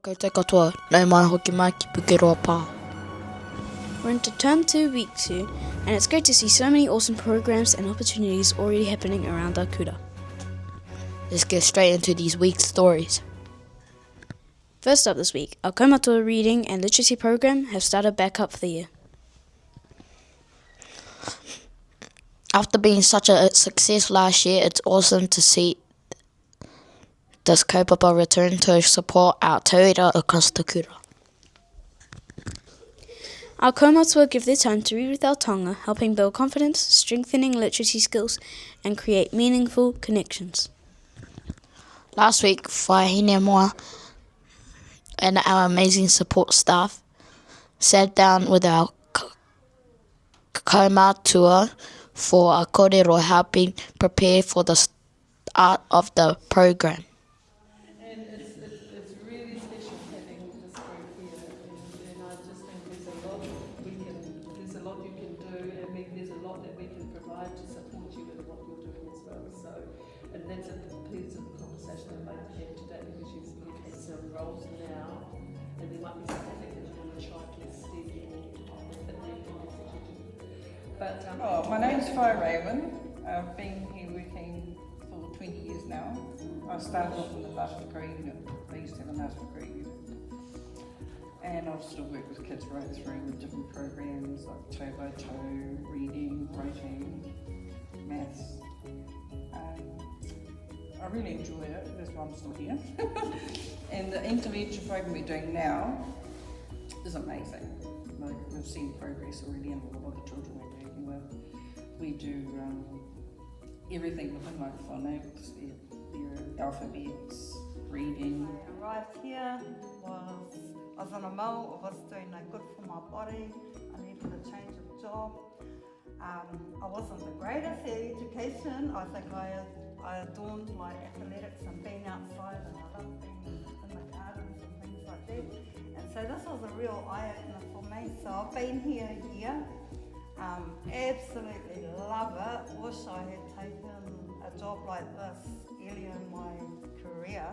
Koutou katoa, nau mai hoki mai ki Pukeroa pā. We're into term 2, week 2, and it's great to see so many awesome programs and opportunities already happening around our kura. Let's get straight into these week's stories. First up this week, our kaumātua reading and literacy program have started back up for the year. After being such a success last year, it's awesome to see this kaupapa return to support our tauira across the kura. Our kaumātua give their time to read with our tonga, helping build confidence, strengthening literacy skills, and create meaningful connections. Last week, Whahine Moa and our amazing support staff sat down with our kaumātua for a kōrero, helping prepare for the start of the program. And it's really special having this group here, and I just think there's a lot you can do, and there's a lot that we can provide to support you in what you're doing as well. So, and that's a piece of the conversation I'd like to have today, because you've had some roles now, and there might be something that you want to try to steer that we can execute. But my name's Fire Raven. I've been here working for 20 years now. I started off in the last degree unit. I used to have a last degree unit. And I've sort of worked with kids right through with different programs like toe by toe, reading, writing, maths. I really enjoy it, that's why I'm still here. And the intervention program we're doing now is amazing. Like, we've seen progress already in a lot of the children we're working with. We do everything within like phonics, their alphabets, reading. I arrived here, I was on a mau, I was doing no good for my body, I needed a change of job. I wasn't the greatest at education. I think I adorned my athletics and being outside, and I loved being in the gardens and things like that. And so this was a real eye-opener for me. So I've been here a year. Absolutely love it. Wish I had taken a job like this earlier in my career.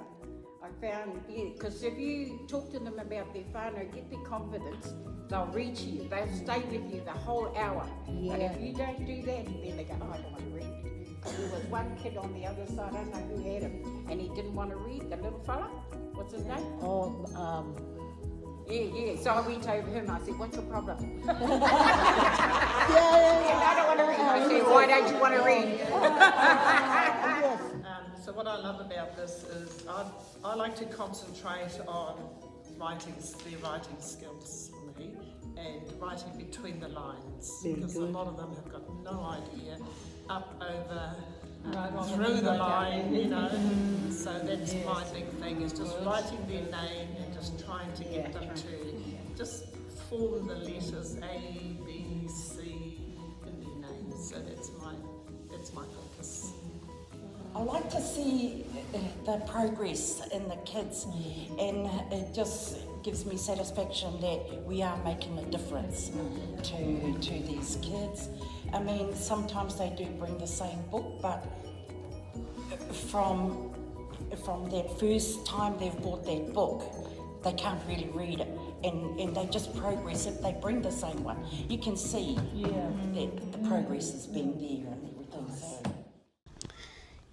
I found, because if you talk to them about their whānau, get their confidence, they'll reach you, they'll stay with you the whole hour. Yeah. But if you don't do that, then they go, oh, I don't want to read. There was one kid on the other side, I don't know who had him, and he didn't want to read, the little fella. What's his name? Yeah. So I went over him, I said, what's your problem? I don't want to read. I said, why don't you want to read? so what I love about this is I like to concentrate on their writing skills for me, and writing between the lines, because a lot of them have got no idea up over through the line, so that's my big thing, is just writing their name and just trying to get them to just form the letters A, B, C in their names. So that's my focus. I like to see the progress in the kids, and it just gives me satisfaction that we are making a difference to these kids. I mean, sometimes they do bring the same book, but from that first time they've bought that book, they can't really read it, and they just progress if they bring the same one. You can see that the progress has been there and everything. So.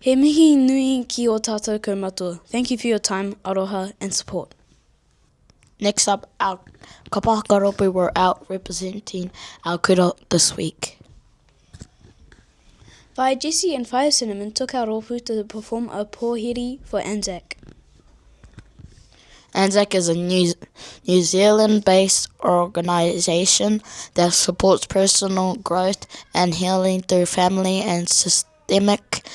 He mihi nui ki o tātou kaumātua. Thank you for your time, aroha, and support. Next up, our kapahakaropi were out representing our kura this week. Whai Jesse and Whai Cinnamon took our rōpū to perform a pōheri for Anzac. Anzac is a New Zealand-based organisation that supports personal growth and healing through family and systemic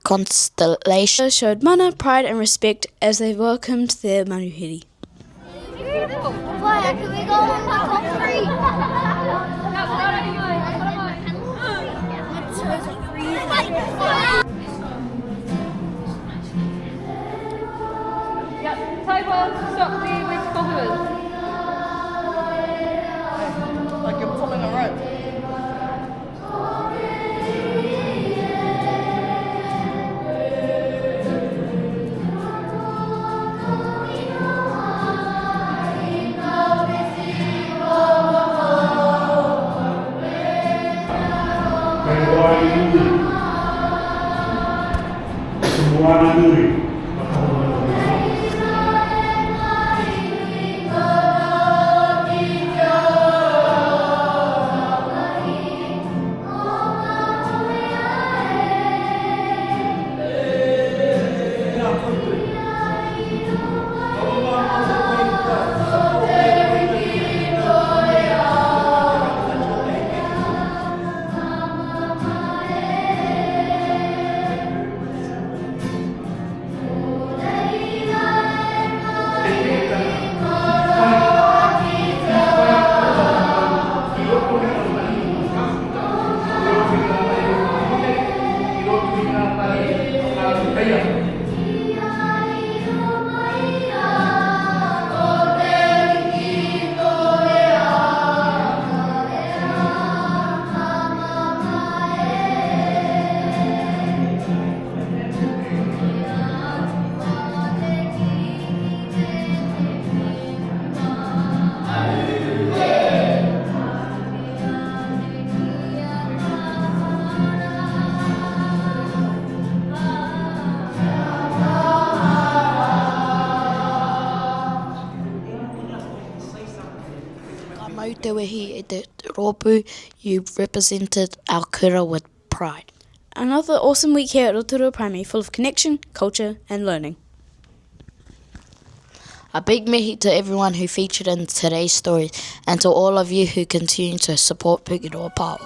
constellation. Showed mana, pride and respect as they welcomed their manuhiri. Can we go on top 3? Yep, table, stop there with followers. Like you're pulling a rope. Ka mau te wehi e te rōpū, you represented our kura with pride. Another awesome week here at Rotorua Primary, full of connection, culture and learning. A big mihi to everyone who featured in today's story and to all of you who continue to support Pukeroa Pāo.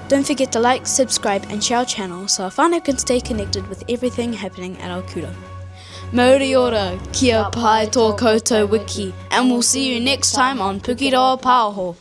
Don't forget to like, subscribe and share our channel so our whānau can stay connected with everything happening at our kura. Mauri ora, kia pai tō koutou wiki, and we'll see you next time on Pukeroa Pāo.